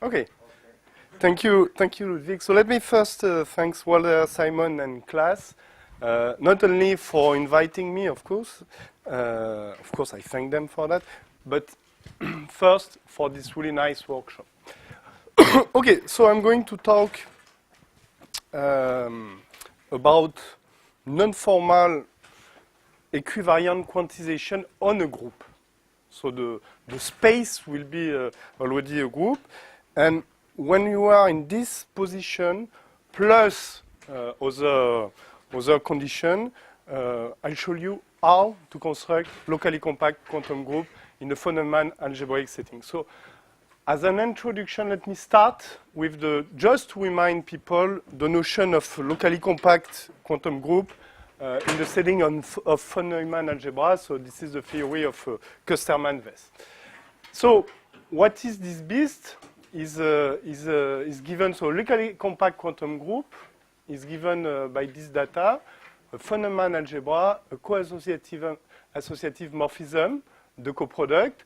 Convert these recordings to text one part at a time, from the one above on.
Okay. Thank you, Ludwig. So let me first thank Walter, Simon, and class, not only for inviting me, of course I thank them for that, but first for this really nice workshop. Okay, so I'm going to talk about non-formal equivariant quantization on a group. So the space will be already a group, and when you are in this position plus other condition, I'll show you how to construct locally compact quantum group in a Feynman algebraic setting. So as an introduction, let me start with just to remind people the notion of locally compact quantum group in the setting of Feynman algebra. So this is the theory of Kusterman-Wess. So what is this beast? Is given, so locally compact quantum group is given by this data, a Feynman algebra, a co-associative associative morphism, the coproduct,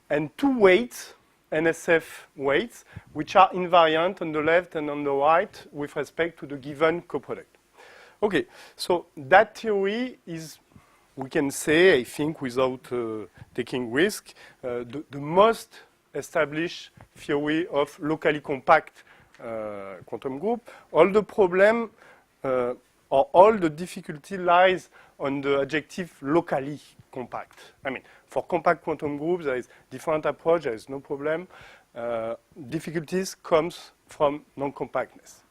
and two weights, NSF weights, which are invariant on the left and on the right with respect to the given coproduct. Okay, so that theory is, we can say, I think, without taking risk, the most established theory of locally compact quantum group. All the problem or all the difficulty lies on the adjective locally compact. I mean, for compact quantum groups, there is different approach, there is no problem. Difficulties comes from non-compactness.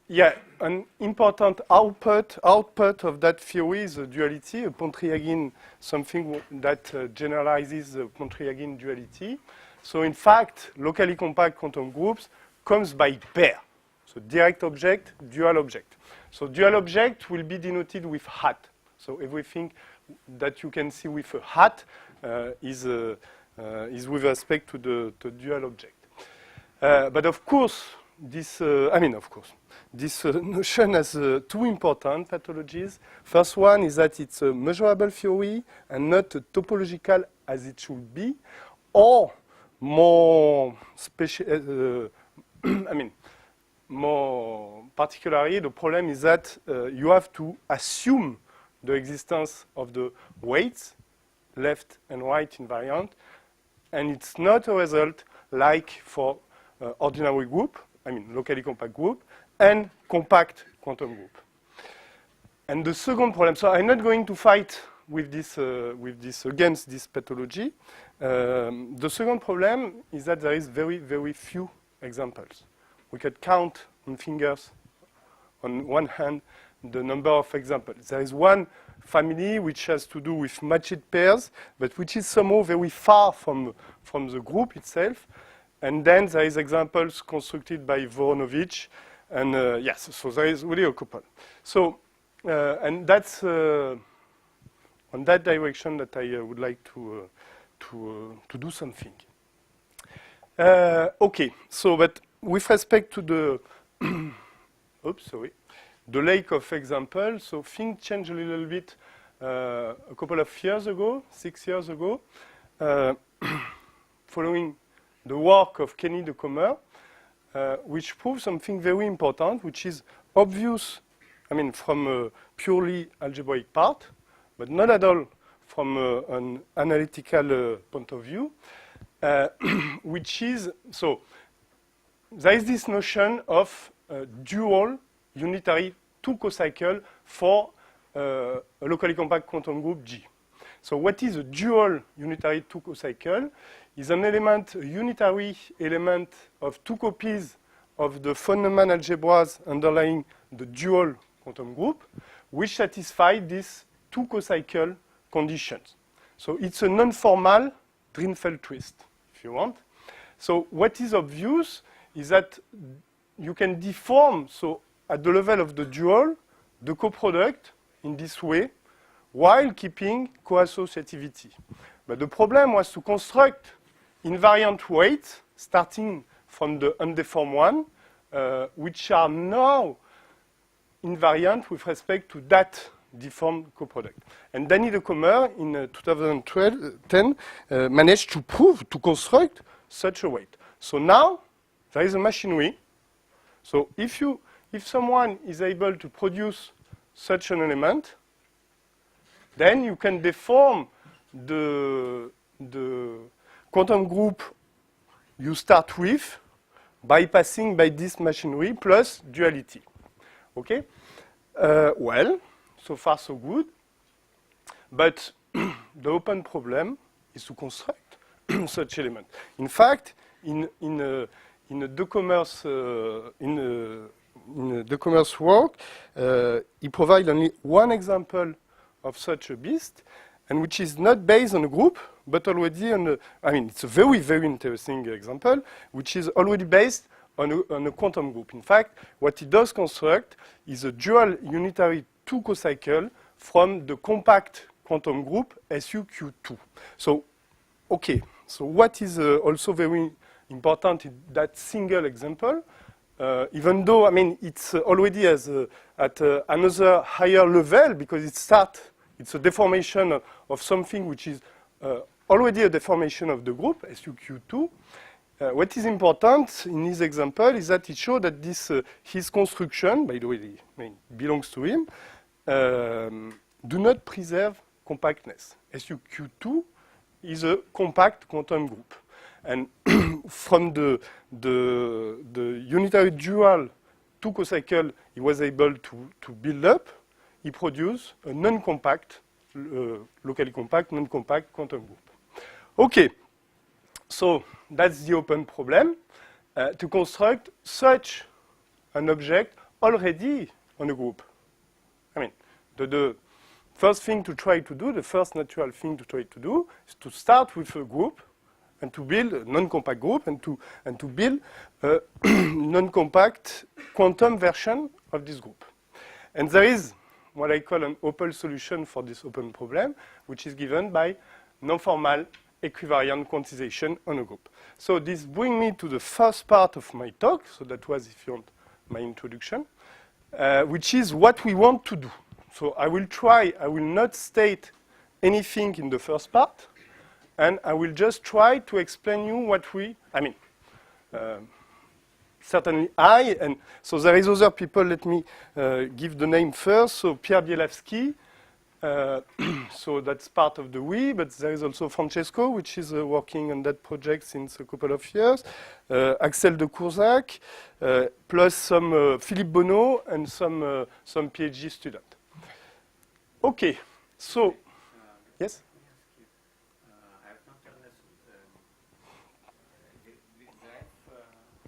Yeah, an important output of that theory is a duality, a Pontryagin, something that generalizes the Pontryagin duality. So in fact, locally compact quantum groups comes by pair. So direct object, dual object. So dual object will be denoted with hat. So everything that you can see with a hat is with respect to the dual object. But of course, this notion has two important pathologies. First one is that it's a measurable theory and not a topological as it should be, or more more particularly, the problem is that you have to assume the existence of the weights, left and right invariant, and it's not a result like for ordinary group, locally compact group, and compact quantum group. And the second problem, so I'm not going to fight with this against this pathology. The second problem is that there is very, very few examples. We could count on fingers, on one hand, the number of examples. There is one family which has to do with matched pairs, but which is somehow very far from the group itself. And then there is examples constructed by Voronovich, and yes, so there is really a couple. So, and that's on that direction that I would like to do something. Okay, so but with respect to the the lake of examples, so things changed a little bit a couple of years ago, 6 years ago, following the work of Kenny de Kommer, which proves something very important, which is obvious, from a purely algebraic part, but not at all from an analytical point of view, which is, so there is this notion of dual unitary two co-cycle for a locally compact quantum group G. So what is a dual unitary two co-cycle? Is an element, a unitary element of two copies of the Feynman algebras underlying the dual quantum group, which satisfy these two co-cycle conditions. So it's a non-formal Drinfeld twist, if you want. So what is obvious is that you can deform, so at the level of the dual, the coproduct in this way, while keeping co-associativity. But the problem was to construct invariant weights starting from the undeformed one, which are now invariant with respect to that deformed coproduct. And Danny Decomer in 2010 managed to prove, to construct such a weight. So now there is a machinery. So if someone is able to produce such an element, then you can deform the quantum group you start with by passing by this machinery plus duality. Okay? Well, so far so good. But the open problem is to construct such element. In fact, in Decomer's work, he provides only one example of such a beast, and which is not based on a group, but already on a, I mean, it's a very, very interesting example, which is already based on a quantum group. In fact, what it does construct is a dual unitary 2 co-cycle from the compact quantum group SuQ2. So, okay, so what is also very important in that single example, even though, I mean, it's already at another higher level because it's a deformation of something which is already a deformation of the group, SuQ2. What is important in his example is that it shows that this, his construction, by the way, it belongs to him, do not preserve compactness. SuQ2 is a compact quantum group. And from the unitary dual 2 co-cycle he was able to build up, he produced a non-compact, locally compact, non-compact quantum group. Okay, so that's the open problem, to construct such an object already on a group. I mean, the first thing to try to do, the first natural thing to try to do is to start with a group and to build a non-compact group and to build a non-compact quantum version of this group. And there is what I call an open solution for this open problem, which is given by non-formal equivariant quantization on a group. So this brings me to the first part of my talk. So that was, if you want, my introduction, which is what we want to do. So I will not state anything in the first part, and I will just try to explain you what certainly and so there is other people, let me give the name first. So Pierre Bielavsky, so that's part of the we, but there is also Francesco, which is working on that project since a couple of years, Axel de Courzac, plus some Philippe Bonneau and some PhD student. Okay, so, yes? I have not understood the graph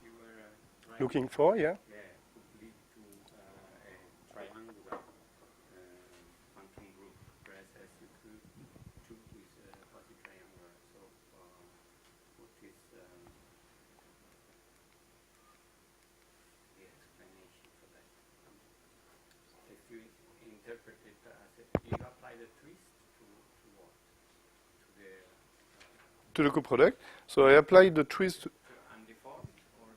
you were Looking for, yeah? Yeah, could lead to a triangular quantum group, whereas SuQ2 is quasi-triangular. So, what is the explanation for that? If you interpret it as you apply the twist to what? To the coproduct. So I applied the twist Undeformed?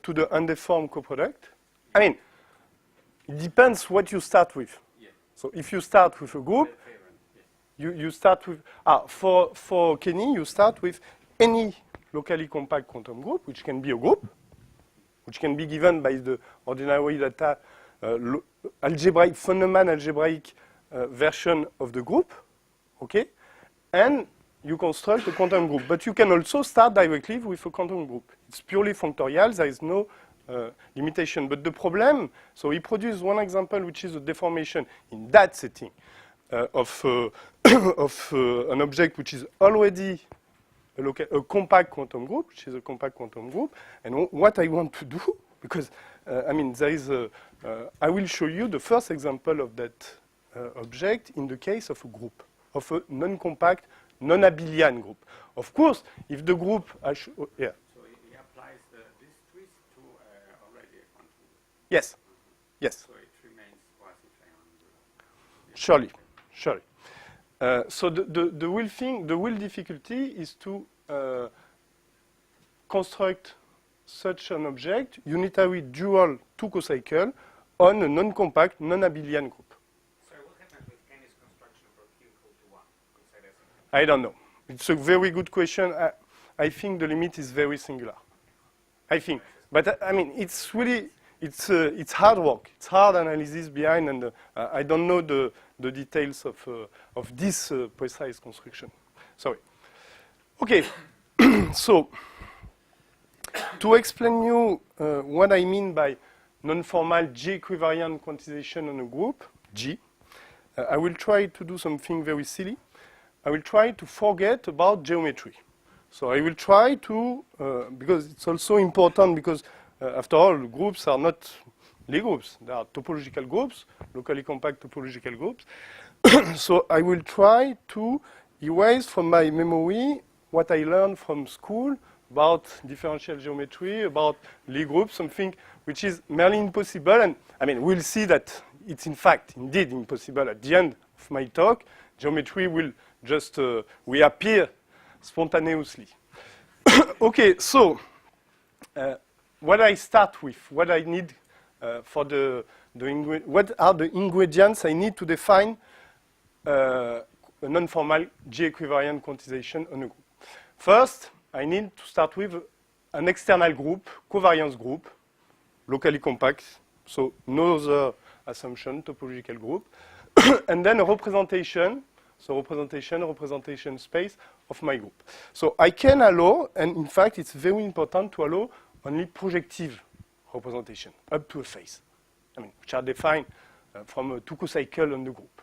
to the undeformed coproduct. I mean, it depends what you start with. Yeah. So if you start with a group, Yes. you start with, for Kenny, you start with any locally compact quantum group, which can be a group, which can be given by the ordinary data algebraic, Feynman algebraic version of the group, okay? And you construct a quantum group. But you can also start directly with a quantum group. It's purely functorial, there is no limitation. But the problem, so he produced one example, which is a deformation in that setting of an object which is already a compact quantum group, which is a compact quantum group. And what I want to do, because, I mean, there is I will show you the first example of that object in the case of a group, of a non-compact, non-abelian group. Of course, if the group, yeah. So he applies this twist to already a quantum group. Yes, yes. So it remains quasi-triangular. Surely, surely. So the real difficulty is to construct such an object, unitary dual 2 co-cycle, on a non-compact, non-abelian group. So what happened with Kenny's construction? I don't know. It's a very good question. I think the limit is very singular. I think. But I mean, it's really, it's hard work. It's hard analysis behind, and I don't know the details of this precise construction. Sorry. Okay. So, to explain you what I mean by non-formal G-equivariant quantization on a group, G, I will try to do something very silly. I will try to forget about geometry. So I will try to, because it's also important, because after all, groups are not Lie groups. They are topological groups, locally compact topological groups. So I will try to erase from my memory what I learned from school about differential geometry, about Lie groups, something which is merely impossible. And I mean, we'll see that it's in fact, indeed impossible at the end of my talk. Geometry will just reappear spontaneously. Okay, so what I start with, what I need for what are the ingredients I need to define a non-formal G-equivariant quantization on a group. First, I need to start with an external group, covariance group, locally compact, so no other assumption, topological group, and then a representation, so representation space of my group. So I can allow, and in fact it's very important to allow only projective representation up to a phase, I mean, which are defined from a Tuko cycle on the group.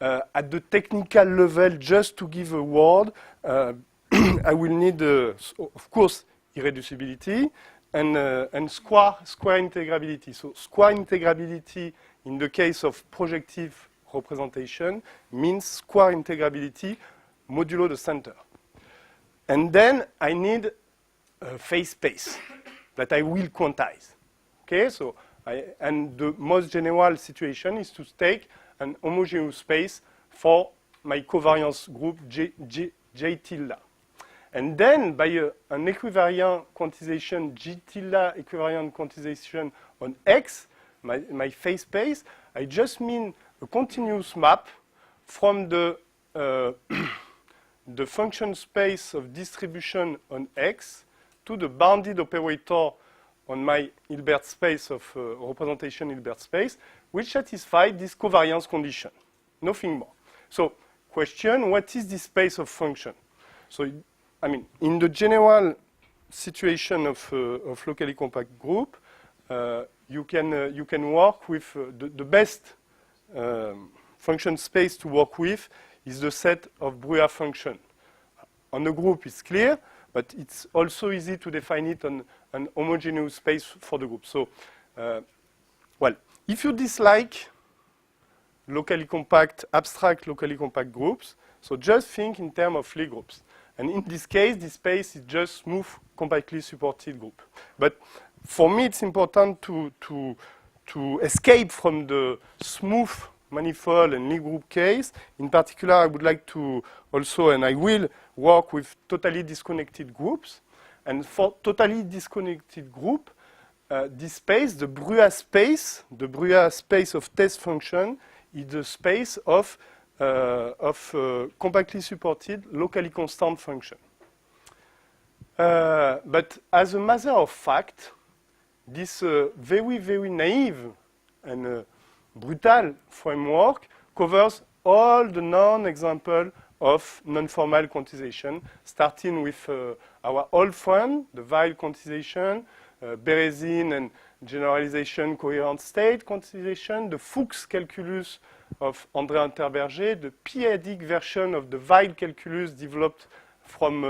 At the technical level, just to give a word, I will need, of course, irreducibility and square integrability. So square integrability in the case of projective representation means square integrability modulo the center. And then I need a phase space that I will quantize. Okay, so and the most general situation is to take an homogeneous space for my covariance group J tilde. And then by an equivariant quantization, G tilde equivariant quantization on X, my phase space, I just mean a continuous map from the the function space of distribution on X to the bounded operator on my Hilbert space of representation Hilbert space, which satisfies this covariance condition, nothing more. So, question, what is this space of function? So, I mean, in the general situation of locally compact group, you can work with the best function space to work with is the set of Brugha function. On the group, it's clear, but it's also easy to define it on an homogeneous space for the group. So, well, if you dislike locally compact, abstract locally compact groups, so just think in terms of Lie groups. And in this case, this space is just smooth, compactly supported group. But for me, it's important to escape from the smooth manifold and Lie group case. In particular, I would like to also, and I will, work with totally disconnected groups. And for totally disconnected group, this space, the Brugha space of test function, is the space of compactly supported, locally constant function. But as a matter of fact, this very, very naive and brutal framework covers all the non-examples of non-formal quantization, starting with our old friend, the Weil quantization, Berezin and generalization coherent state quantization, the Fuchs calculus of André Unterberger, the p-adic version of the Weil calculus developed from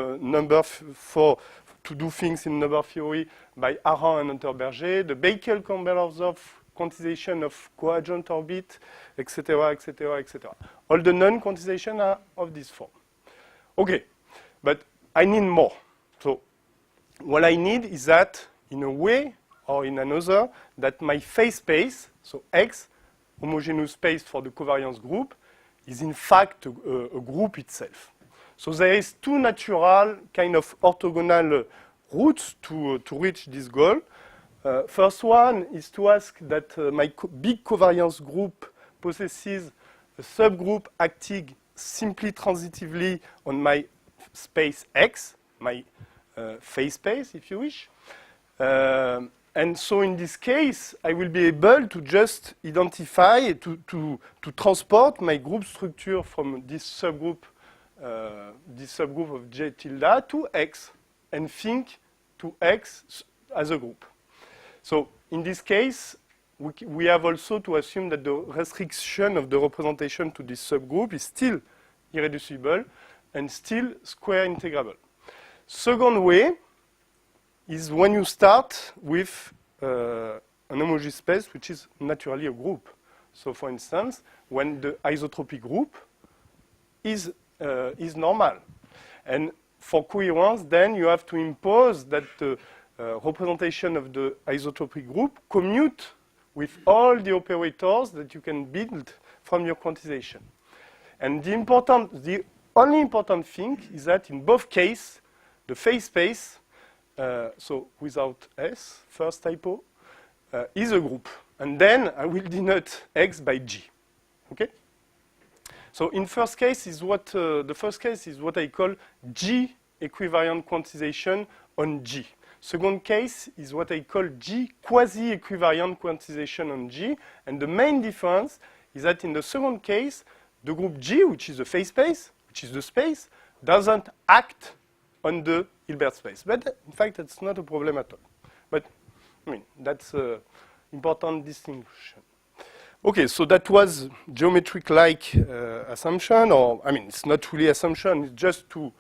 to do things in number theory by Aran and Unterberger, the Beikel-Campbell-Hausdorff quantization of coadjuvant orbit, etc., etc., etc. All the non-quantization are of this form. Okay, but I need more. So what I need is that, in a way or in another, that my phase space, so X, homogeneous space for the covariance group, is in fact a group itself. So there is two natural kind of orthogonal routes to reach this goal. First one is to ask that my big covariance group possesses a subgroup acting simply transitively on my space X, my phase space, if you wish. And so in this case, I will be able to just identify, to transport my group structure from this subgroup of J tilde to X, and think to X as a group. So in this case, we have also to assume that the restriction of the representation to this subgroup is still irreducible and still square integrable. Second way is when you start with an homology space which is naturally a group. So for instance, when the isotropic group is normal. And for coherence, then you have to impose that the representation of the isotropic group commute with all the operators that you can build from your quantization. And the only important thing is that in both cases, the phase space, so without S, first typo, is a group. And then I will denote X by G. Okay? So in first case is what the first case is what I call G equivariant quantization on G. Second case is what I call G quasi-equivariant quantization on G. And the main difference is that in the second case, the group G, which is the phase space, which is the space, doesn't act on the Hilbert space. But in fact, that's not a problem at all. But I mean, that's an important distinction. Okay, so that was geometric-like assumption, or I mean, it's not really assumption. It's just to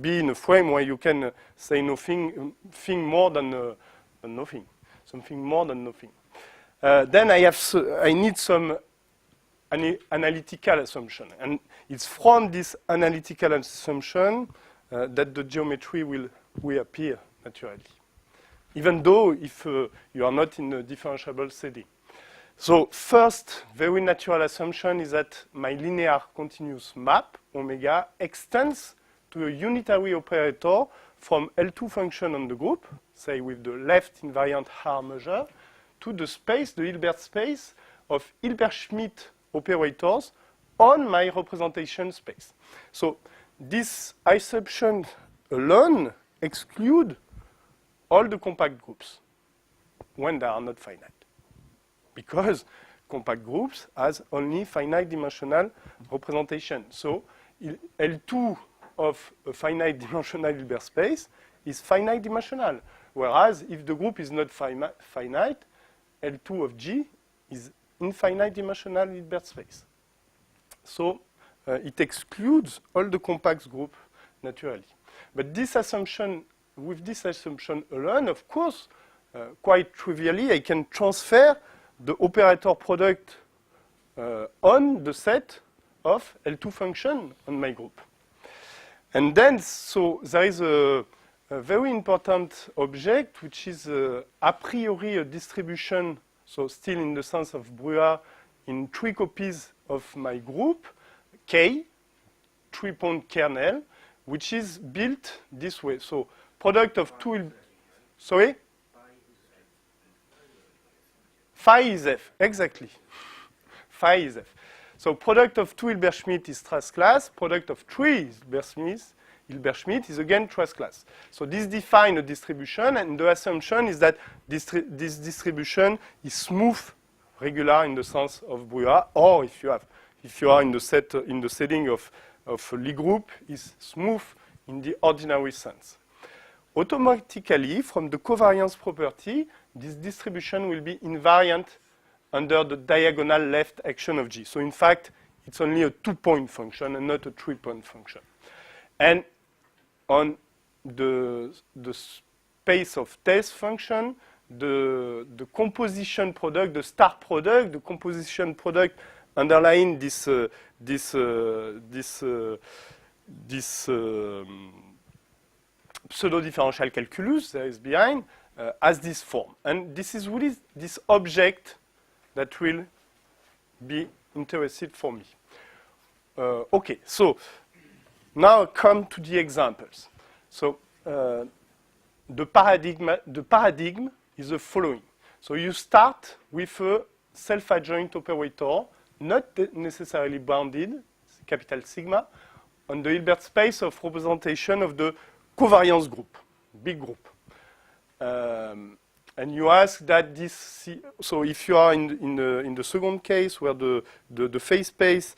be in a frame where you can say nothing, thing more than nothing, something more than nothing. Then I need some analytical assumption, and it's from this analytical assumption that the geometry will appear naturally, even though if you are not in a differentiable setting. So first, very natural assumption is that my linear continuous map, omega, extends to a unitary operator from L2 function on the group, say with the left invariant R measure, to the space, the Hilbert space of Hilbert-Schmidt operators on my representation space. So this assumption alone excludes all the compact groups when they are not finite, because compact groups has only finite dimensional representation. So L2 of a finite dimensional Hilbert space is finite dimensional, whereas if the group is not finite, L2 of G is infinite dimensional Hilbert space. So it excludes all the compact group naturally. But this assumption, with this assumption alone, of course, quite trivially, I can transfer the operator product on the set of L2 function on my group. And then, so there is a very important object, which is a priori a distribution, so still in the sense of Brugha, in 3 copies of my group, K, 3-point kernel, which is built this way. So product of 2, sorry? Phi is F, exactly. Phi is F. So product of 2 Hilbert-Schmidt is Trace class. Product of 3 Hilbert-Schmidt is again Trace class. So this defines a distribution, and the assumption is that this distribution is smooth, regular in the sense of Brugha, or if you are in the setting of a Lie group, is smooth in the ordinary sense. Automatically, from the covariance property, this distribution will be invariant under the diagonal left action of G. So in fact, it's only a 2-point function and not a 3-point function. And on the space of test function, the composition product, the star product, the composition product underlying this pseudo-differential calculus that is behind has this form. And this is really this object that will be interested for me. Okay, so now come to the examples. So the paradigm is the following. So you start with a self-adjoint operator, not necessarily bounded, capital sigma, on the Hilbert space of representation of the covariance group, big group. And you ask that this, so if you are in the second case where the phase space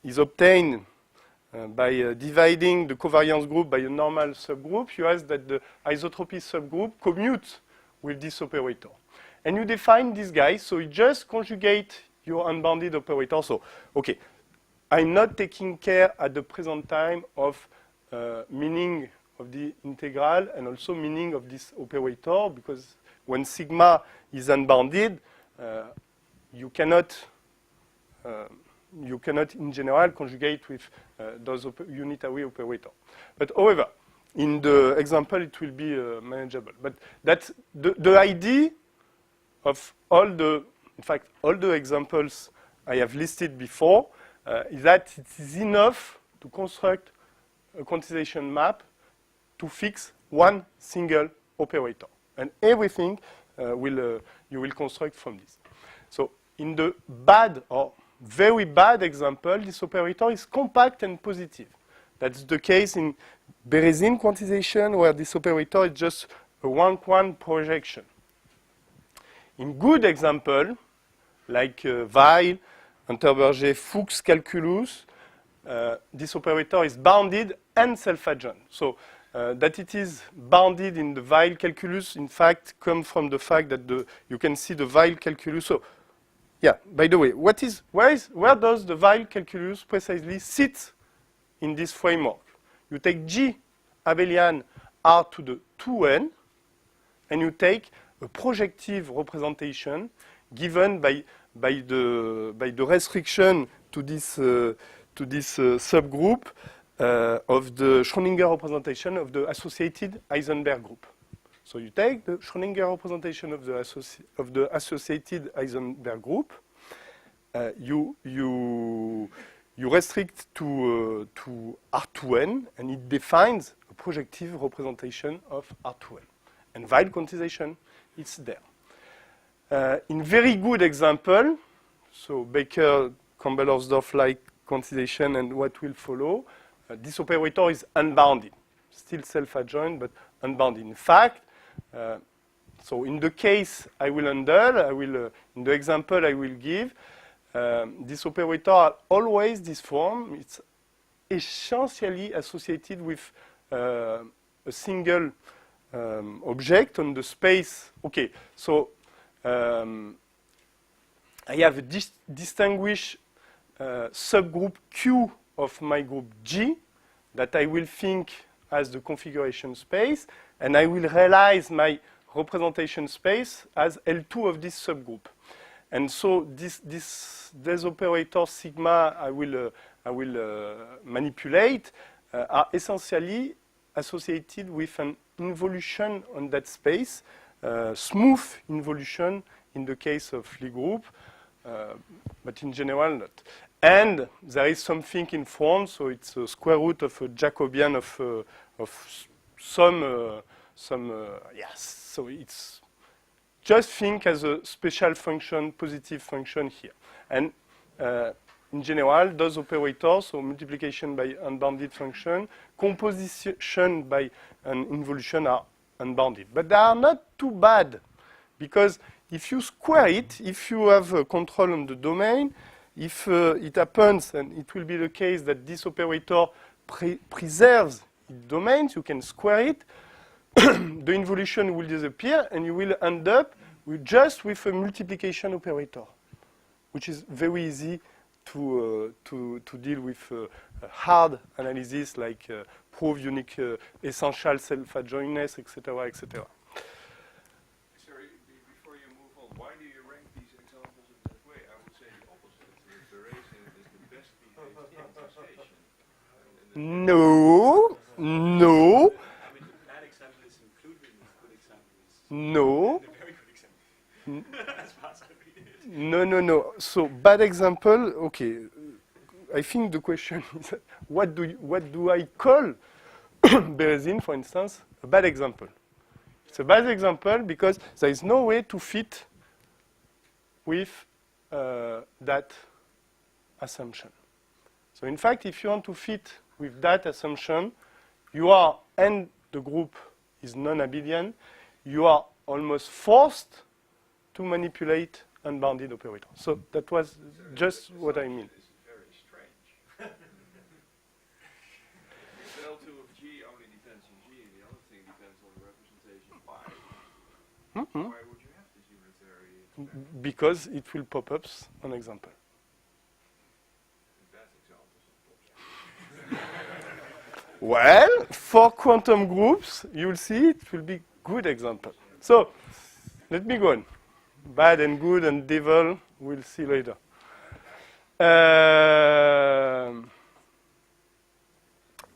is obtained by dividing the covariance group by a normal subgroup, you ask that the isotropy subgroup commute with this operator. And you define this guy, so you just conjugate your unbounded operator. So, okay, I'm not taking care at the present time of meaning of the integral and also meaning of this operator, because when sigma is unbounded, you cannot in general conjugate with those unitary operators. But however, in the example, it will be manageable. But that's the idea of all the examples I have listed before is that it is enough to construct a quantization map to fix one single operator. And everything you will construct from this. So in the bad or very bad example, this operator is compact and positive. That's the case in Berezin quantization, where this operator is just a rank-one projection. In good example, like Weil, Unterberger, Fuchs calculus, this operator is bounded and self-adjoint. So that it is bounded in the Weil calculus, in fact, comes from the fact that you can see the Weil calculus. So, yeah, by the way, where does the Weil calculus precisely sit in this framework? You take G abelian R to the 2n, and you take a projective representation given by the restriction to this subgroup of the Schrödinger representation of the associated Heisenberg group. So you take the Schrödinger representation of the associated Heisenberg group. You restrict to R2n, and it defines a projective representation of R2n. And Weil quantization, it's there. In very good example, so Baker, Campbell-Horsdorff-like quantization and what will follow, this operator is unbounded, still self-adjoint, but unbounded. In fact, so in the case I will handle, in the example I will give, this operator always this form. It's essentially associated with a single object on the space. Okay, so I have a distinguished subgroup Q of my group G that I will think as the configuration space, and I will realize my representation space as L2 of this subgroup. And so these operators sigma I will manipulate are essentially associated with an involution on that space, smooth involution in the case of Lie group, but in general not. And there is something in front, so it's a square root of a Jacobian of some yes. So it's just think as a special function, positive function here. And in general, those operators, so multiplication by unbounded function, composition by an involution are unbounded. But they are not too bad, because if you square it, if you have control on the domain, if it happens, and it will be the case that this operator preserves its domains, you can square it, the involution will disappear, and you will end up just with a multiplication operator, which is very easy to deal with hard analysis like prove unique essential self-adjointness, etc., etc. Sorry, before you move on, why do you rank these examples in that way? I would say the opposite. Berezin is the best behaved quantization. No. I mean, the bad example is included in the good example. No. The very good example. As far as I read it. No. So bad example. Okay, I think the question is what do I call Berezin, for instance, a bad example? It's a bad example because there is no way to fit with that assumption. So in fact, if you want to fit with that assumption, you are, and the group is non-abelian, you are almost forced to manipulate unbounded operators. So that was just what I mean. It's very strange. If L2 of G only depends on G, and the other thing depends on the representation phi, why would you have this unitary expansion? Because it will pop up an example. Bad examples, of course. Well, for quantum groups, you'll see it will be good example. So let me go on. Bad and good and devil, we'll see later.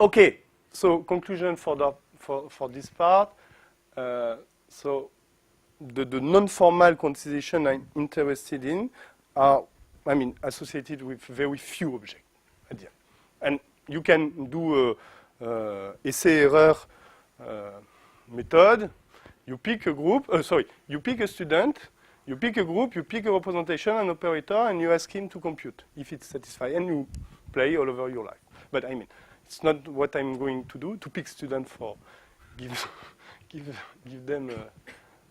Okay, so conclusion for this part. So the non-formal quantization I'm interested in are, associated with very few objects at the end. And you can do essai-error method. You pick a group, you pick a student, you pick a group, you pick a representation, an operator, and you ask him to compute if it's satisfied, and you play all over your life. But it's not what I'm going to do, to pick students for give them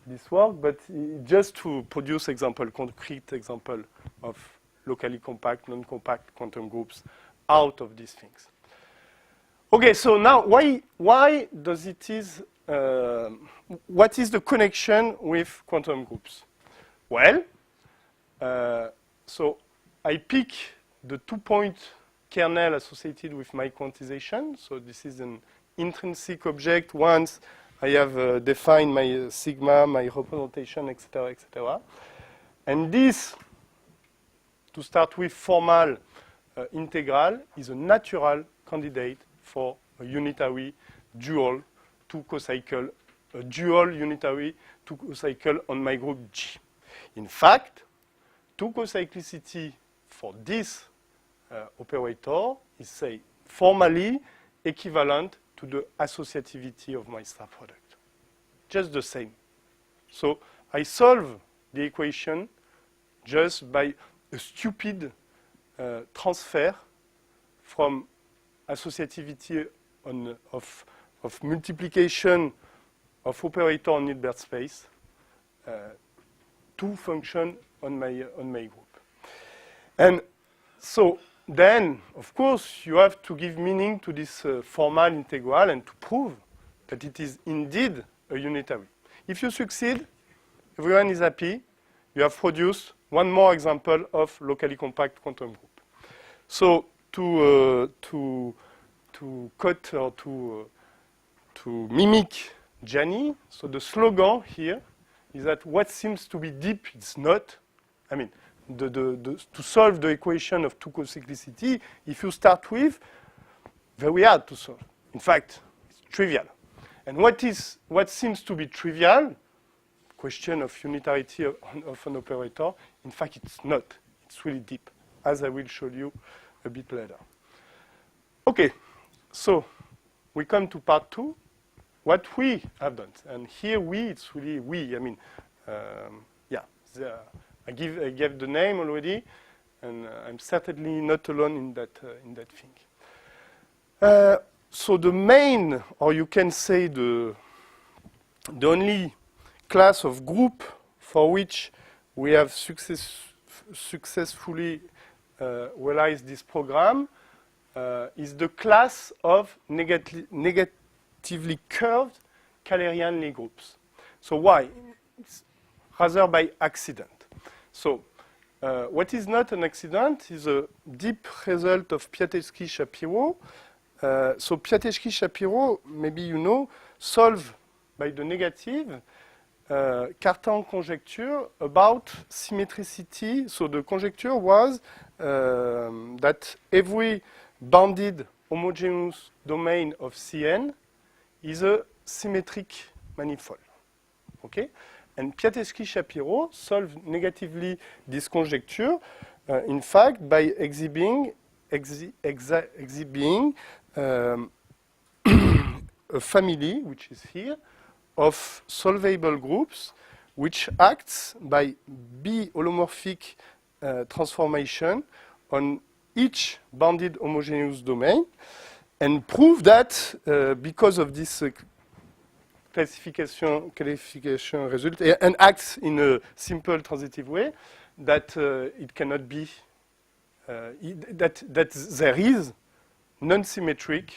this work, but just to produce concrete example of locally compact, non-compact quantum groups out of these things. Okay, so now why does it is, what is the connection with quantum groups? Well, so I pick the 2-point kernel associated with my quantization. So this is an intrinsic object once I have defined my sigma, my representation, etc., etc. And this, to start with, formal integral is a natural candidate for a unitary dual two-co-cycle, a dual unitary two-co-cycle on my group G. In fact, two-co-cyclicity for this operator is, say, formally equivalent to the associativity of my star product. Just the same. So I solve the equation just by a stupid transfer from associativity of multiplication of operator on Hilbert space to function on my group. And so then, of course, you have to give meaning to this formal integral and to prove that it is indeed a unitary. If you succeed, everyone is happy. You have produced one more example of locally compact quantum group. So to cut or to mimic Gianni, so the slogan here is that what seems to be deep, it's not. To solve the equation of two-co-cyclicity, if you start with, very hard to solve. In fact, it's trivial. And what seems to be trivial, question of unitarity of an operator, in fact, it's not. It's really deep, as I will show you a bit later. Okay, so we come to part 2, what we have done. And here it's really we. I gave the name already, and I'm certainly not alone in that thing. So the main, or you can say the only class of group for which we have successfully realized this program is the class of negatively curved Kählerian Lie groups. So why? It's rather by accident. So what is not an accident is a deep result of Piateczky-Shapiro. So Piateczky-Shapiro, maybe you know, solve by the negative Cartan conjecture about symmetricity. So the conjecture was that every bounded homogeneous domain of Cn is a symmetric manifold. Okay? And Piateczky-Shapiro solved negatively this conjecture, in fact, by exhibiting a family, which is here, of solvable groups, which acts by B holomorphic transformation on each bounded homogeneous domain and prove that because of this classification result and acts in a simple transitive way, that it cannot be that there is non-symmetric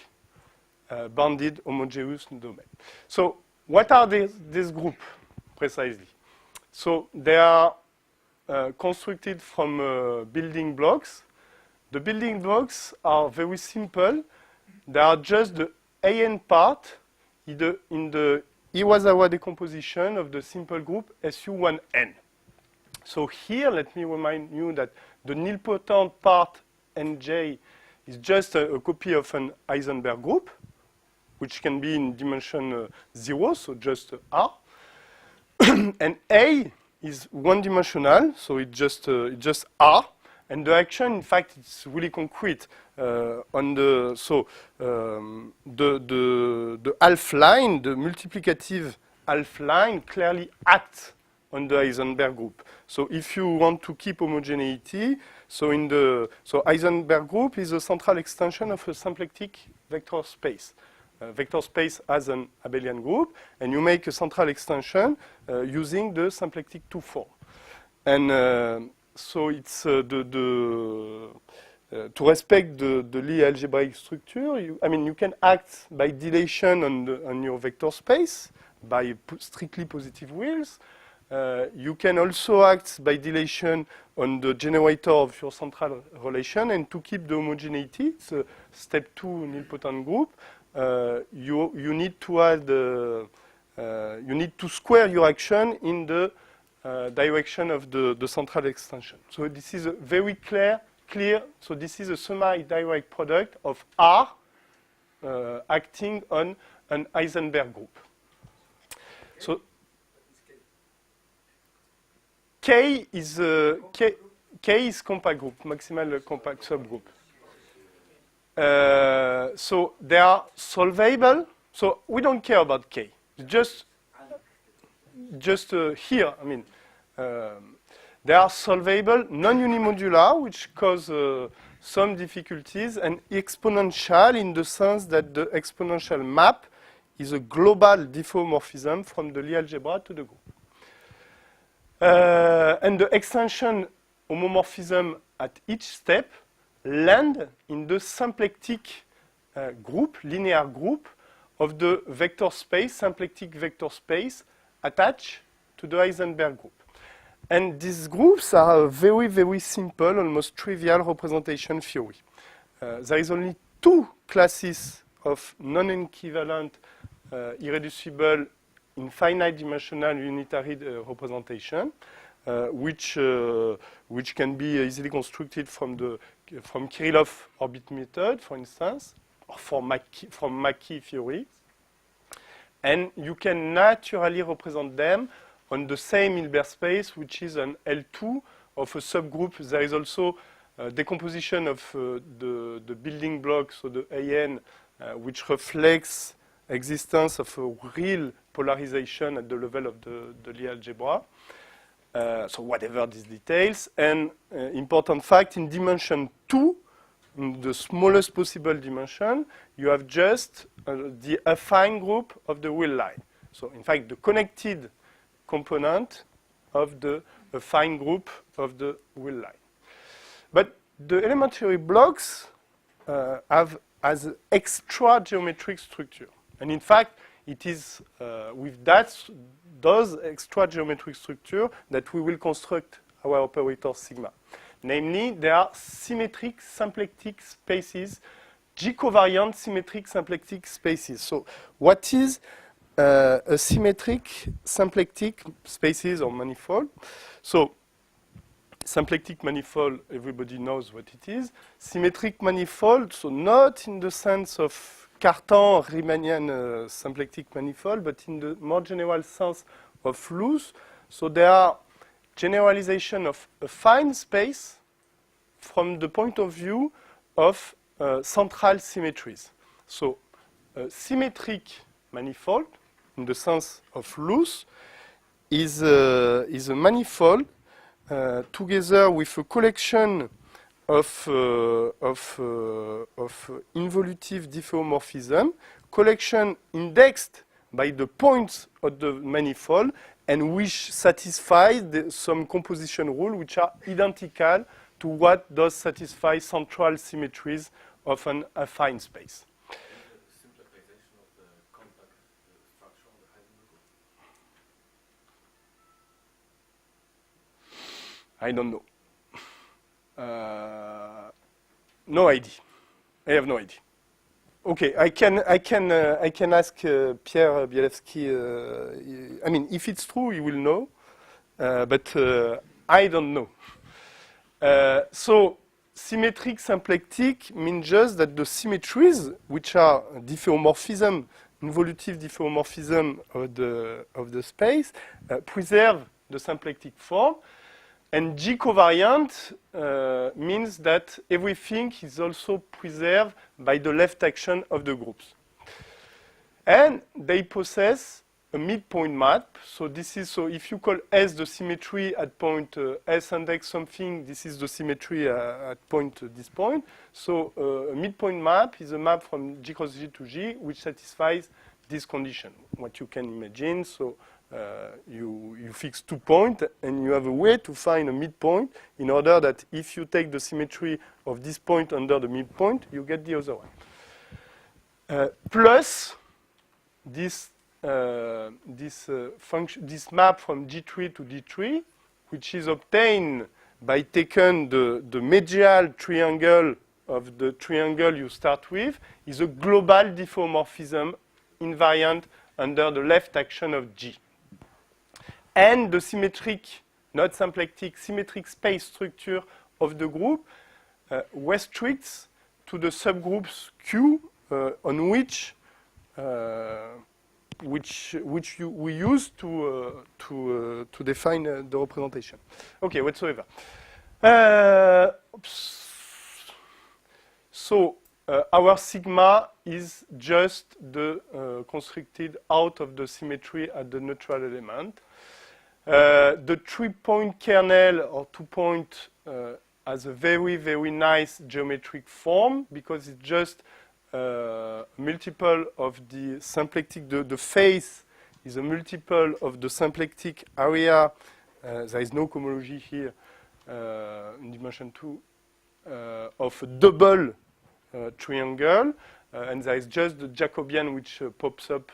bounded homogeneous domain. So what are these groups precisely? So they are constructed from building blocks. The building blocks are very simple. They are just the AN part in the Iwasawa decomposition of the simple group SU1N. So here, let me remind you that the nilpotent part Nj is just a copy of an Heisenberg group, which can be in dimension 0, so just R. And A is one-dimensional, so it's just R. And the action, in fact, it's really concrete. On the half line, the multiplicative half line, clearly acts on the Heisenberg group. So if you want to keep homogeneity, so Heisenberg group is a central extension of a symplectic vector space. Vector space has an abelian group, and you make a central extension using the symplectic 2 form. And so it's to respect the Lie algebraic structure. You can act by dilation on your vector space by strictly positive wheels. You can also act by dilation on the generator of your central relation, and to keep the homogeneity, it's a step 2 nilpotent group. You need to add you need to square your action in the direction of the central extension. So this is a very clear. So this is a semi-direct product of R acting on an Heisenberg group. So K is compact group, maximal compact subgroup. So they are solvable. So we don't care about K. Just here, they are solvable, non-unimodular, which cause some difficulties, and exponential in the sense that the exponential map is a global diffeomorphism from the Lie algebra to the group. And the extension homomorphism at each step land in the symplectic group, linear group, of the vector space, symplectic vector space, attached to the Heisenberg group. And these groups are a very, very simple, almost trivial representation theory. There is only 2 classes of non-equivalent, irreducible, infinite dimensional unitary representation, which can be easily constructed from Kirillov orbit method, for instance, or from Mackie theory. And you can naturally represent them on the same Hilbert space, which is an L2 of a subgroup. There is also decomposition of the building blocks, so the AN, which reflects existence of a real polarization at the level of the Lie algebra. So whatever these details. And important fact, in dimension 2, in the smallest possible dimension, you have just the affine group of the wheel line. So in fact, the connected component of the affine group of the wheel line. But the elementary blocks have as extra geometric structure. And in fact, it is with those extra geometric structure that we will construct our operator sigma. Namely, they are symmetric symplectic spaces, G-covariant symmetric symplectic spaces. So what is a symmetric symplectic spaces or manifold? So symplectic manifold, everybody knows what it is. Symmetric manifold, so not in the sense of Cartan, Riemannian symplectic manifold, but in the more general sense of loose. So there are generalization of a fine space from the point of view of central symmetries. So a symmetric manifold, in the sense of loose, is a manifold together with a collection of involutive diffeomorphism, collection indexed by the points of the manifold and which satisfy some composition rule which are identical to what does satisfy central symmetries of an affine space. Simplification of the compact structure of the Heisenberg group? I don't know. No idea. I have no idea. Okay, I can ask Pierre Bielewski. I mean, if it's true, you will know, but I don't know. So symmetric symplectic means just that the symmetries, which are diffeomorphism, involutive diffeomorphism of the space, preserve the symplectic form. And G covariant means that everything is also preserved by the left action of the groups. And they possess a midpoint map. So this is, so if you call S the symmetry at point S index something, this is the symmetry at point this point. So a midpoint map is a map from G cross G to G which satisfies this condition, what you can imagine. So you fix 2 points and you have a way to find a midpoint in order that if you take the symmetry of this point under the midpoint, you get the other one. Plus this map from G3 to D3, which is obtained by taking the medial triangle of the triangle you start with, is a global diffeomorphism invariant under the left action of G. And the symmetric, not symplectic, symmetric space structure of the group restricts to the subgroups Q on which we use to define the representation. Okay, whatsoever. So our sigma is just the constructed out of the symmetry at the neutral element. The 3-point kernel or 2-point has a very, very nice geometric form because it's just multiple of the symplectic. The face is a multiple of the symplectic area. There is no cohomology here in dimension 2 of a double triangle. And there is just the Jacobian which pops up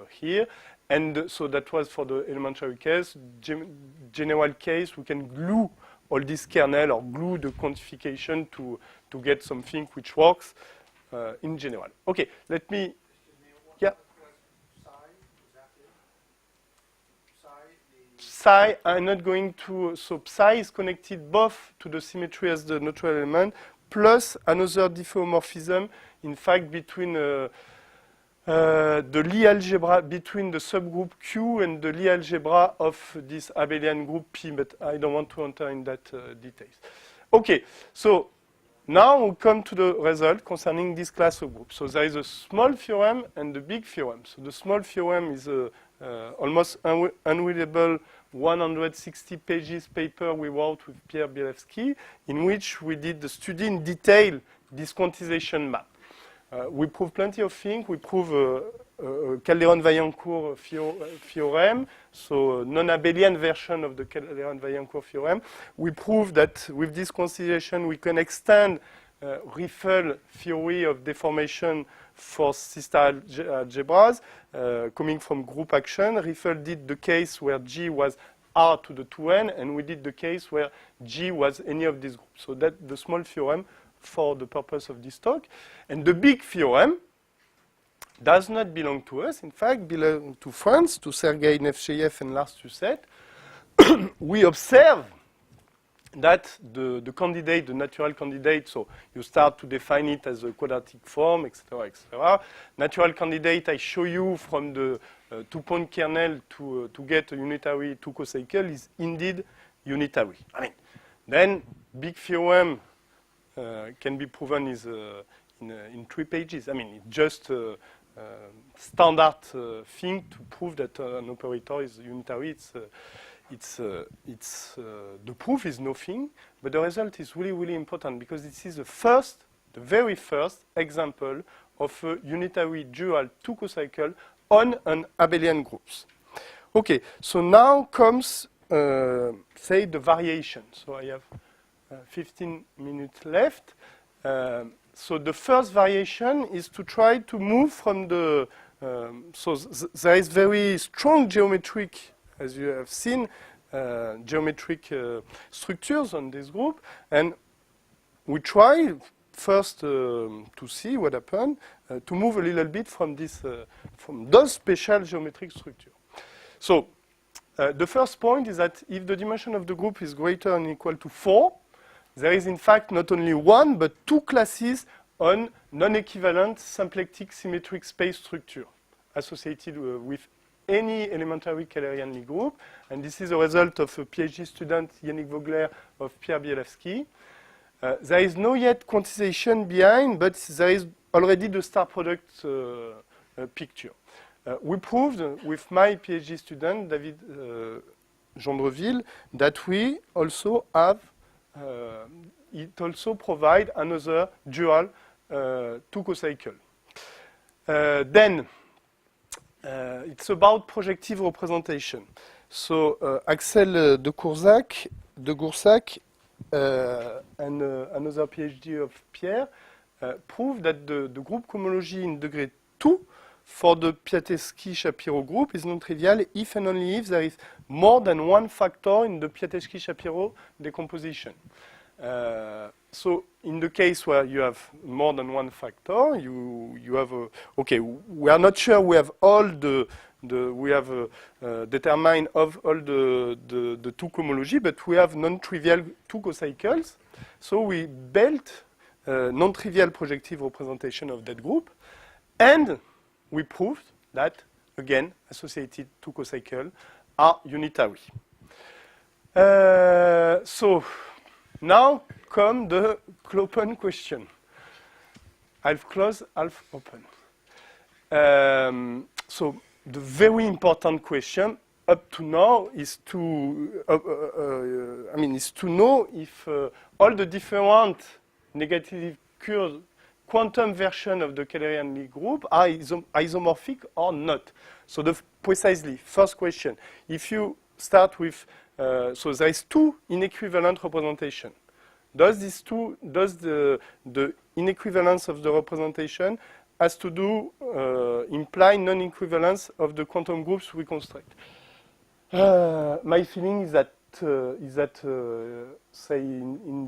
here. And so that was for the elementary case. General case, we can glue all this kernel or glue the quantification to get something which works in general. Okay, let me. Yeah. Psi, I'm not going to. So psi is connected both to the symmetry as the neutral element plus another diffeomorphism, in fact, between the Lie algebra between the subgroup Q and the Lie algebra of this abelian group P, but I don't want to enter in that details. Okay, so now we come to the result concerning this class of groups. So there is a small theorem and the big theorem. So the small theorem is a almost unreadable 160 pages paper we wrote with Pierre Bielewski, in which we did the study in detail this quantization map. We prove plenty of things. We prove Calderon-Vaillancourt theorem, so non-abelian version of the Calderon-Vaillancourt theorem. We prove that with this consideration we can extend Riffel theory of deformation for system algebras coming from group action. Riffel did the case where G was R to the 2n, and we did the case where G was any of these groups. So that's the small theorem for the purpose of this talk. And the big theorem does not belong to us, in fact, belongs to France, to Sergei Nevsheyev and Lars Tusset. We observe that the candidate, the natural candidate, so you start to define it as a quadratic form, etc., etc. Natural candidate, I show you from the 2-point kernel to get a unitary 2 cocycle is indeed unitary. I mean, then big theorem can be proven is in 3 pages. I mean, it's just a standard thing to prove that an operator is unitary. the proof is nothing, but the result is really, really important because this is the very first example of a unitary dual two co-cycle on an abelian groups. Okay, so now comes, say, the variation. So I have 15 minutes left. So the first variation is to try to move from the, there is very strong geometric, as you have seen, geometric structures on this group, and we try first to see what happened, to move a little bit from this, from those special geometric structure. So the first point is that if the dimension of the group is greater than or equal to 4, there is in fact not only one but two classes on non-equivalent symplectic symmetric space structure associated with any elementary Kählerian Lie group, and this is a result of a PhD student, Yannick Vogler, of Pierre Bielawski. There is no yet quantization behind, but there is already the star product picture. We proved with my PhD student, David Gendreville, that we also have, it also provides another dual two co-cycle. Then, it's about projective representation. So Axel de Coursac, and another PhD of Pierre proved that the group cohomology in degree 2 for the Piatowski-Shapiro group is non-trivial if and only if there is more than one factor in the Piatowski-Shapiro decomposition. So in the case where you have more than one factor, you have a, okay, we are not sure we have all we have determined of all the two cohomology, but we have non-trivial two co-cycles. So we built a non-trivial projective representation of that group, and we proved that, again, associated two co-cycles are unitary. So now come the open question. Half closed, half open. So the very important question up to now is to, is to know if all the different negative curves quantum version of the Kählerian Lie group are isomorphic or not. So precisely, first question, if you start with, so there is two inequivalent representation. Does the inequivalence of the representation has to do, imply non-equivalence of the quantum groups we construct? My feeling is that, say in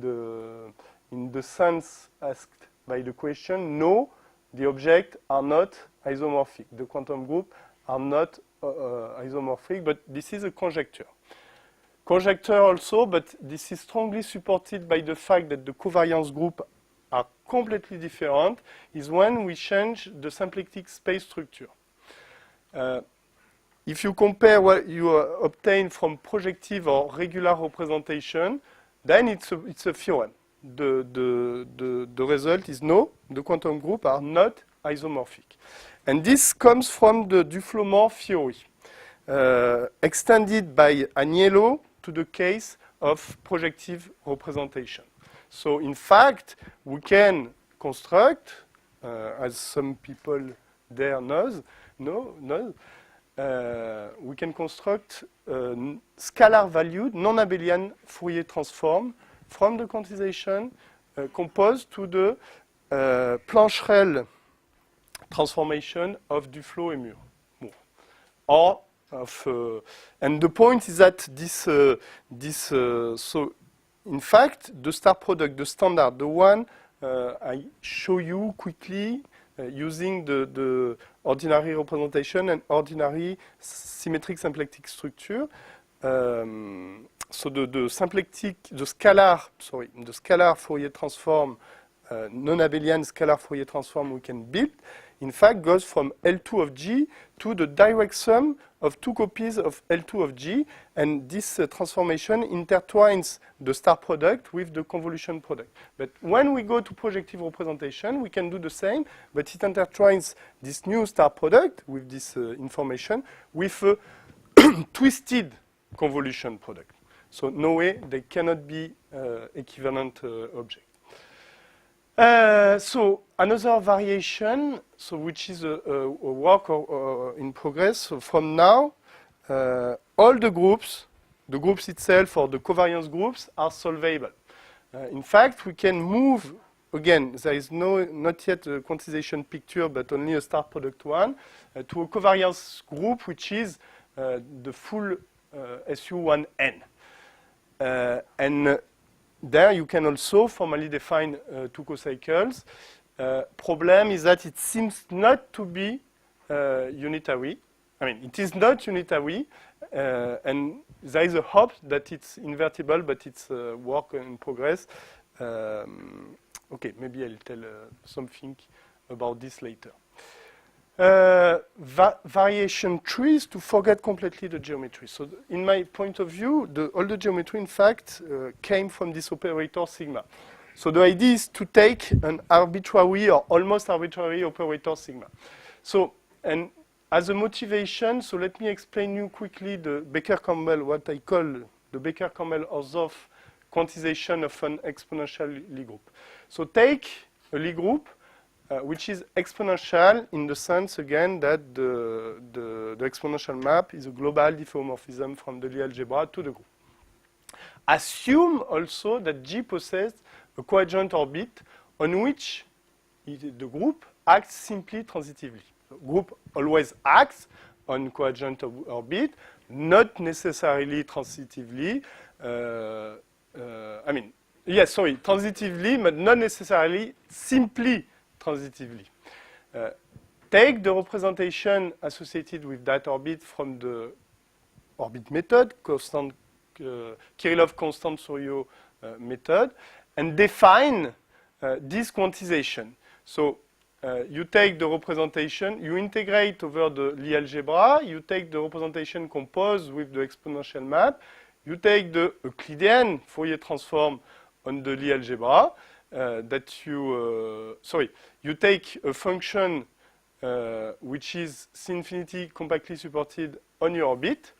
the sense asked by the question, no, the objects are not isomorphic. The quantum group are not isomorphic, but this is a conjecture. Conjecture also, but this is strongly supported by the fact that the covariance group are completely different, is when we change the symplectic space structure. If you compare what you obtain from projective or regular representation, then it's a theorem. The result is no, the quantum group are not isomorphic. And this comes from the Duflo-Moore theory, extended by Agnello to the case of projective representation. So in fact, we can construct, as some people there know, we can construct scalar valued non-abelian Fourier transform from the quantization composed to the Plancherel transformation of Duflo and Moore. Or of, and the point is that so in fact, the star product, the standard, the one I show you quickly using the ordinary representation and ordinary symmetric symplectic structure. So the scalar Fourier transform, non-abelian scalar Fourier transform we can build, in fact, goes from L2 of G to the direct sum of two copies of L2 of G, and this transformation intertwines the star product with the convolution product. But when we go to projective representation, we can do the same, but it intertwines this new star product with this information with a twisted convolution product. So no way they cannot be equivalent objects. So another variation, so which is a work in progress. So from now, all the groups itself or the covariance groups are solvable. In fact, we can move, again, there is not yet a quantization picture, but only a star product one, to a covariance group, which is the full SU1N. And there you can also formally define two cocycles. Problem is that it seems not to be unitary. I mean, it is not unitary, and there is a hope that it's invertible, but it's a work in progress. Okay, maybe I'll tell something about this later. Variation trees to forget completely the geometry. So in my point of view, all the geometry, in fact, came from this operator sigma. So the idea is to take an arbitrary or almost arbitrary operator sigma. So, and as a motivation, so let me explain you quickly the Becker-Campbell, what I call the Becker-Campbell-Hausdorff quantization of an exponential Lie group. So take a Lie group which is exponential in the sense, again, that the exponential map is a global diffeomorphism from the Lie algebra to the group. Assume also that G possesses a coadjoint orbit on which the group acts simply transitively. The group always acts on coadjoint orbit, not necessarily transitively. Transitively, but not necessarily simply transitively. Take the representation associated with that orbit from the orbit method, constant, Kirillov constant Souriau method, and define this quantization. So you take the representation, you integrate over the Lie algebra, you take the representation composed with the exponential map, you take the Euclidean Fourier transform on the Lie algebra, you take a function which is C infinity compactly supported on your orbit,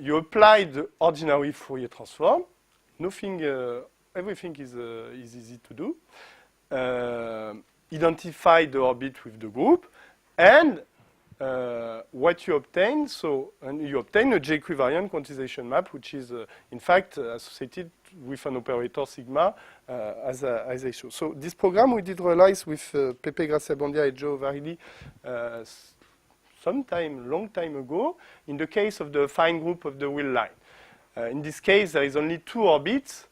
you apply the ordinary Fourier transform, everything is easy to do, identify the orbit with the group, and what you obtain, you obtain a J-equivariant quantization map, which is in fact associated with an operator sigma, as I show. So this program we did realize with Pepe Gracia-Bondia and Joe Varilli long time ago, in the case of the affine group of the wheel line. In this case, there is only two orbits,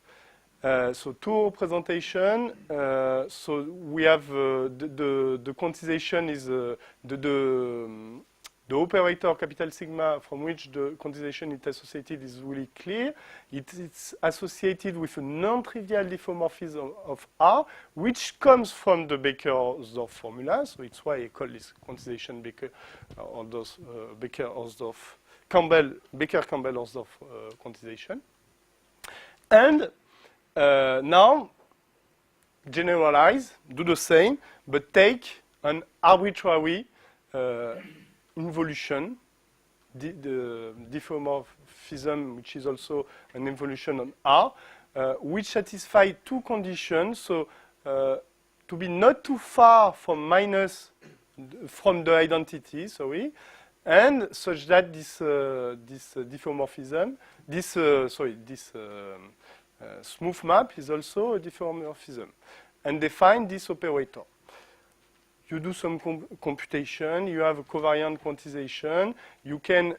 so two representation. So we have the quantization is the operator capital sigma from which the quantization is associated is really clear. It's associated with a non-trivial diffeomorphism of R, which comes from the Becker-Hausdorff formula. So it's why I call this quantization Becker-Campbell-Hausdorff quantization. And now generalize, do the same, but take an arbitrary involution, the diffeomorphism, which is also an involution on R, which satisfy two conditions. So to be not too far from the identity, and such that this diffeomorphism, this smooth map is also a diffeomorphism, and define this operator. You do some computation. You have a covariant quantization. You can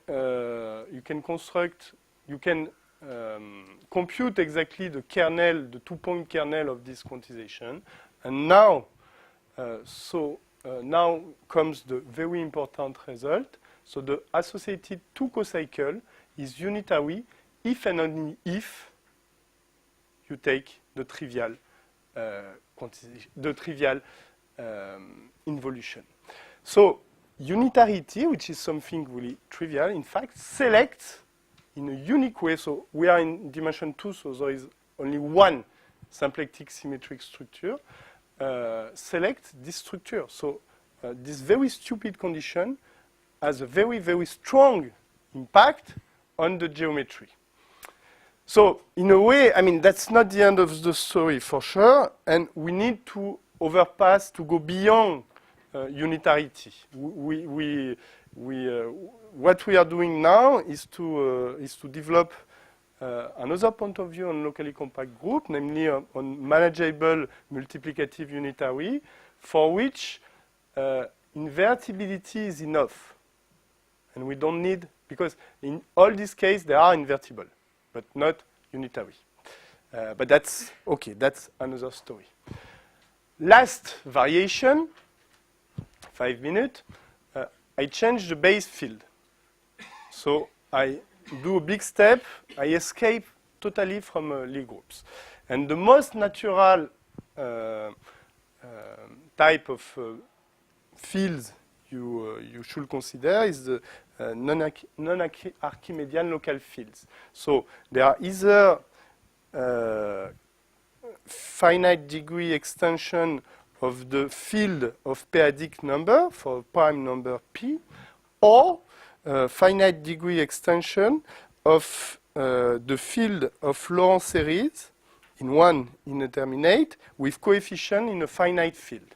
compute exactly the kernel, the two-point kernel of this quantization. And now, now comes the very important result. So the associated two cocycle is unitary if and only if you take the trivial involution. So unitarity, which is something really trivial, in fact, selects in a unique way. So we are in dimension 2, so there is only one symplectic symmetric structure. Select this structure. So this very stupid condition has a very, very strong impact on the geometry. So in a way, I mean, that's not the end of the story for sure, and we need to overpass, to go beyond unitarity. What we are doing now is to develop another point of view on locally compact group, namely on manageable multiplicative unitary, for which invertibility is enough. And we don't need, because in all these cases, they are invertible, but not unitary. But that's okay, that's another story. Last variation, 5 minutes, I change the base field. So I do a big step, I escape totally from Lie groups. And the most natural type of fields you should consider is the non-Archimedean local fields. So there are either finite degree extension of the field of p-adic number for prime number p, or finite degree extension of the field of Laurent series in one indeterminate with coefficient in a finite field.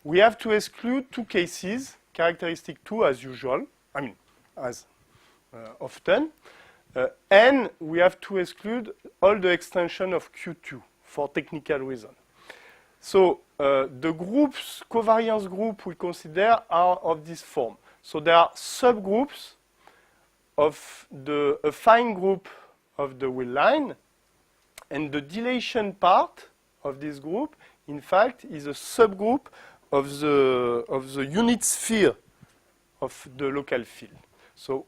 We have to exclude two cases, characteristic 2 as usual, I mean, as often, and we have to exclude all the extension of Q2 for technical reason. So the groups, covariance group we consider are of this form. So there are subgroups of the affine group of the wheel line, and the dilation part of this group, in fact, is a subgroup of the unit sphere of the local field. So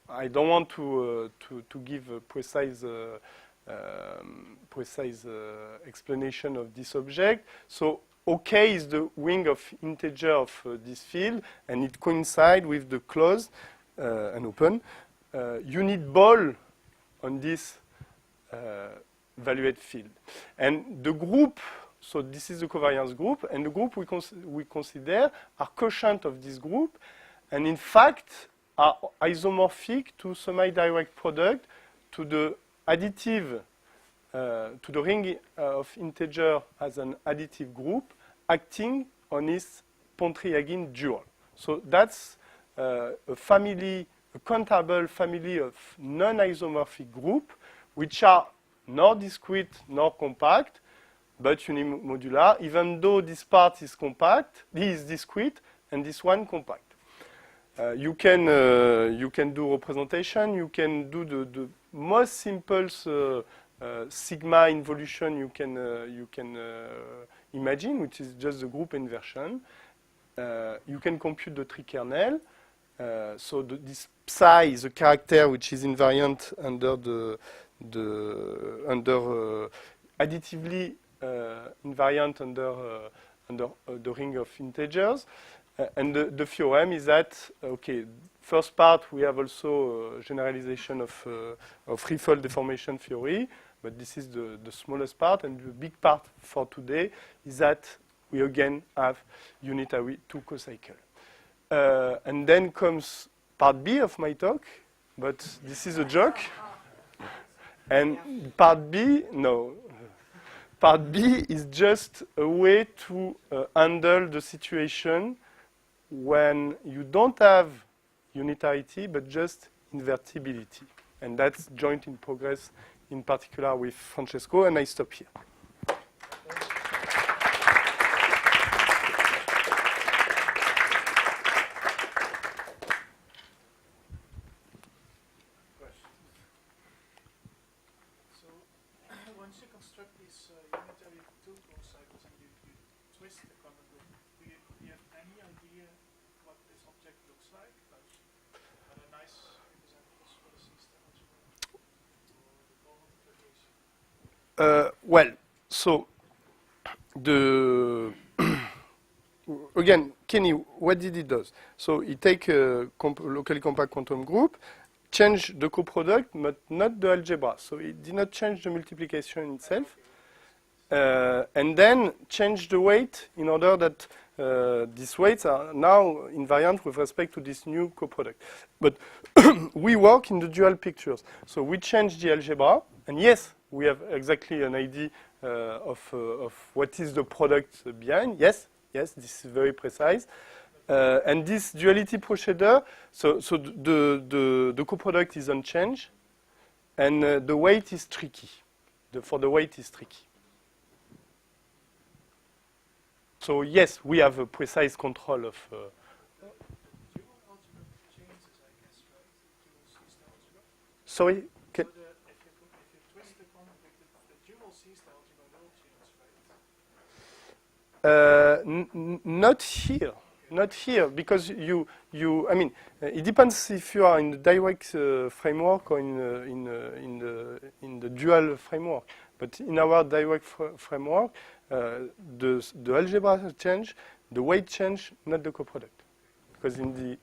I don't want to give a precise explanation of this object. So OK is the wing of integer of this field, and it coincides with the closed and open unit ball on this valued field. And the group, so this is the covariance group, and the group we consider are quotient of this group, and in fact are isomorphic to semi-direct product to the additive, to the ring of integer as an additive group acting on its Pontryagin dual. So that's a family, a countable family of non-isomorphic group, which are nor discrete nor compact, but unimodular, even though this part is compact, this is discrete, and this one compact. You can do representation. You can do the most simple sigma involution you can imagine, which is just the group inversion. You can compute the trikernel. So this psi is a character which is invariant under additively invariant under the ring of integers. And the theorem is that, okay, first part we have also generalization of free-fall deformation theory, but this is the smallest part, and the big part for today is that we again have unitary 2 cocycle. And then comes part B of my talk, but this is a joke. And part B, no. Part B is just a way to handle the situation when you don't have unitarity, but just invertibility. And that's joint in progress, in particular with Francesco, and I stop here. So once you construct these unitary 2 cycles and you twist the common group, do you have any idea what this object looks like? Are there nice examples for the system as well? Or the common multiplication? Well, so again, Kenny, what did he do? So he take a locally compact quantum group, change the coproduct, but not the algebra. So it did not change the multiplication itself, and then change the weight in order that these weights are now invariant with respect to this new coproduct. But we work in the dual pictures. So we change the algebra, and yes, we have exactly an idea of what is the product behind. Yes, this is very precise. And this duality procedure, so the coproduct is unchanged, and the weight is tricky. For the weight is tricky. So yes, we have a precise control of. Dual algebra changes, I guess, right? Dual C-star algebra. Sorry. So if you twist the dual C-star algebra will change, right? Not here. Not here, because I mean, it depends if you are in the direct framework or in the dual framework. But in our direct framework, the algebra change, the weight change, not the coproduct. Because in the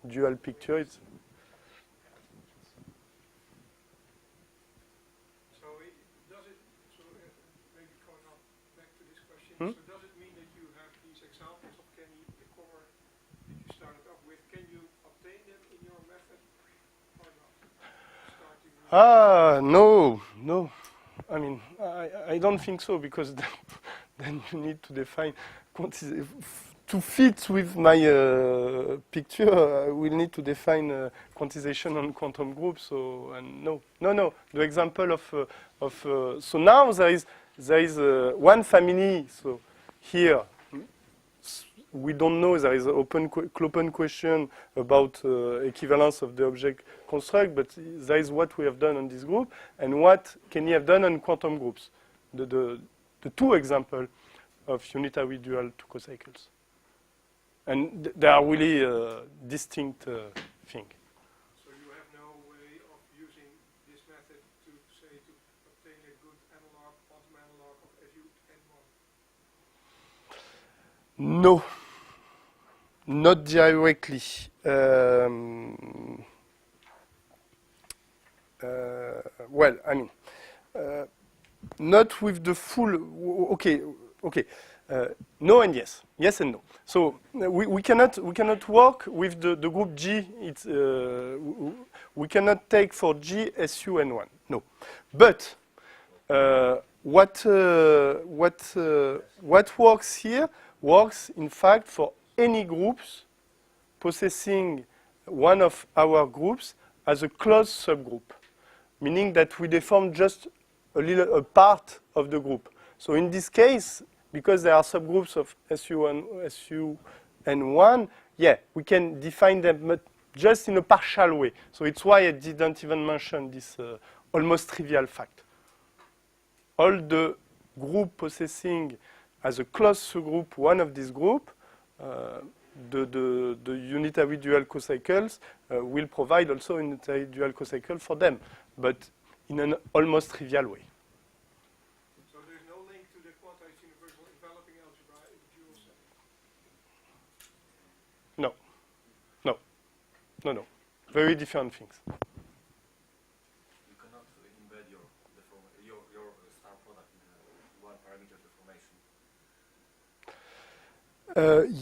dual picture, it's. So does it, maybe going on back to this question, Hmm? so does it mean that you have these examples of Kenny, the cover that you started off with, can you obtain them in your method or not? Starting with No. I mean, I don't think so, because then you need to define to fit with my picture. I will need to define quantization on quantum groups. So no. The example of so now there is one family. So here we don't know. There is an open question about equivalence of the object construct, but that is what we have done on this group, and what Kenny have done on quantum groups. The two examples of unitary dual two cocycles, and they are really distinct things. So you have no way of using this method to say to obtain a good analog, quantum analog of FU-N1? No, not directly. Well, I mean, not with the full. Okay. No and yes, yes and no. So we cannot work with the group G. It's we cannot take for G SU-N1. No, but what works here works in fact for any groups possessing one of our groups as a closed subgroup, meaning that we deform just a part of the group. So in this case, because there are subgroups of SU-N1, yeah, we can define them, but just in a partial way. So it's why I didn't even mention this almost trivial fact. All the group possessing as a closed subgroup one of these group, the unitary dual cocycles will provide also unitary dual cocycle for them, but in an almost trivial way. So there's no link to the quantized universal enveloping algebra in the dual setting? No. Very different things. You cannot embed your star product in one parameter deformation.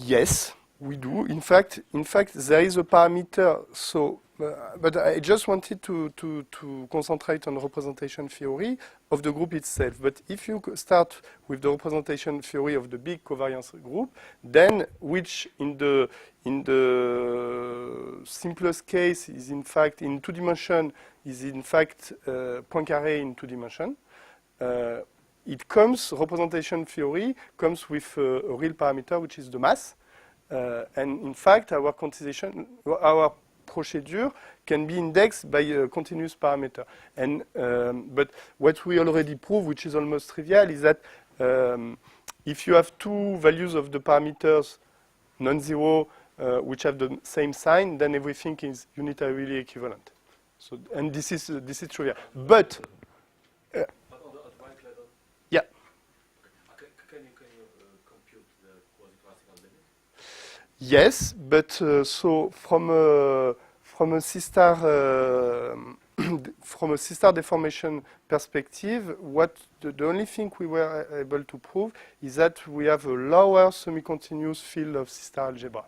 Yes, we do. In fact, there is a parameter. So, but I just wanted to concentrate on representation theory of the group itself. But if you start with the representation theory of the big covariance group, then which in the simplest case is in fact in 2 dimension is in fact Poincare in 2 dimension. It comes, representation theory comes with a real parameter, which is the mass. And in fact, our quantization, our procedure can be indexed by a continuous parameter. And but what we already proved, which is almost trivial, is that if you have two values of the parameters non-zero, which have the same sign, then everything is unitarily equivalent. So, and this is trivial. But But on the advanced level, yeah. can you compute the quasi-classical limit? Yes, but so from a C-star from a C-star deformation perspective, what the only thing we were able to prove is that we have a lower semi-continuous field of C-star algebra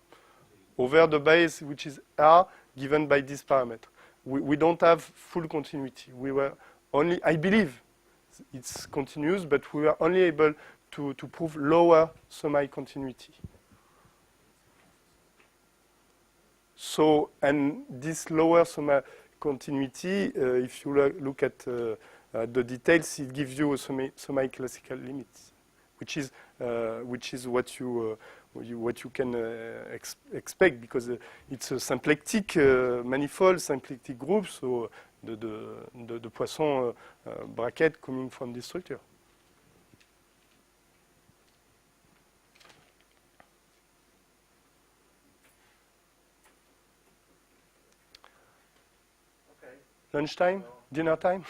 over the base, which is R, given by this parameter. We don't have full continuity. We were only, I believe, it's continuous, but we were only able to prove lower semi-continuity. So, and this lower semi-continuity, if you look at the details, it gives you a semi-classical limit, which is what you can expect, because it's a symplectic manifold, symplectic group, so the Poisson bracket coming from this structure. Okay. Lunchtime? Dinner time?